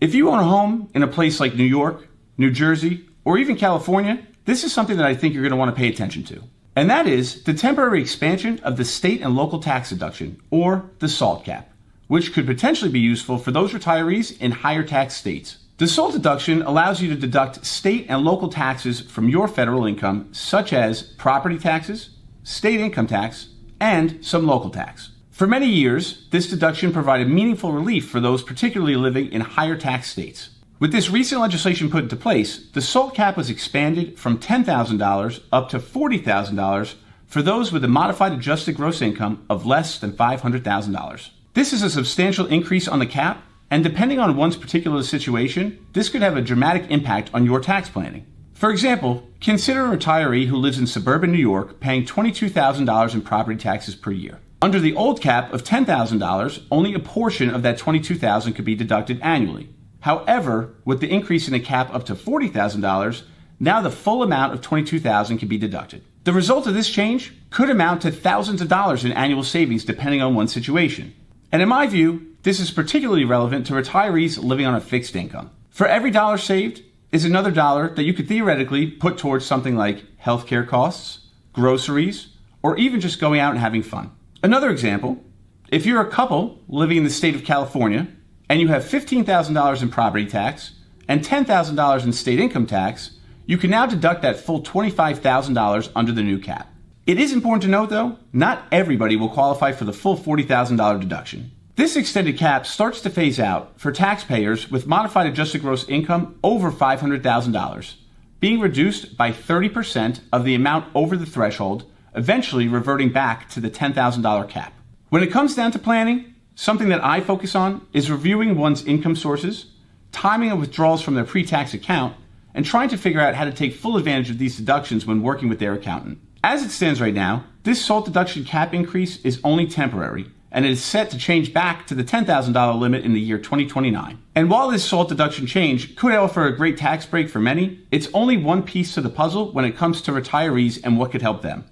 If you own a home in a place like New York, New Jersey, or even California, this is something that I think you're going to want to pay attention to. And that is the temporary expansion of the state and local tax deduction, or the SALT cap, which could potentially be useful for those retirees in higher tax states. The SALT deduction allows you to deduct state and local taxes from your federal income, such as property taxes, state income tax, and some local tax. For many years, this deduction provided meaningful relief for those particularly living in higher tax states. With this recent legislation put into place, the SALT cap was expanded from $10,000 up to $40,000 for those with a modified adjusted gross income of less than $500,000. This is a substantial increase on the cap, and depending on one's particular situation, this could have a dramatic impact on your tax planning. For example, consider a retiree who lives in suburban New York paying $22,000 in property taxes per year. Under the old cap of $10,000, only a portion of that $22,000 could be deducted annually. However, with the increase in the cap up to $40,000, now the full amount of $22,000 can be deducted. The result of this change could amount to thousands of dollars in annual savings depending on one's situation. And in my view, this is particularly relevant to retirees living on a fixed income. For every dollar saved is another dollar that you could theoretically put towards something like healthcare costs, groceries, or even just going out and having fun. Another example, if you're a couple living in the state of California, and you have $15,000 in property tax and $10,000 in state income tax, you can now deduct that full $25,000 under the new cap. It is important to note, though, not everybody will qualify for the full $40,000 deduction. This extended cap starts to phase out for taxpayers with modified adjusted gross income over $500,000, being reduced by 30% of the amount over the threshold, eventually reverting back to the $10,000 cap. When it comes down to planning, something that I focus on is reviewing one's income sources, timing of withdrawals from their pre-tax account, and trying to figure out how to take full advantage of these deductions when working with their accountant. As it stands right now, this SALT deduction cap increase is only temporary, and it is set to change back to the $10,000 limit in the year 2029. And while this SALT deduction change could offer a great tax break for many, it's only one piece to the puzzle when it comes to retirees and what could help them.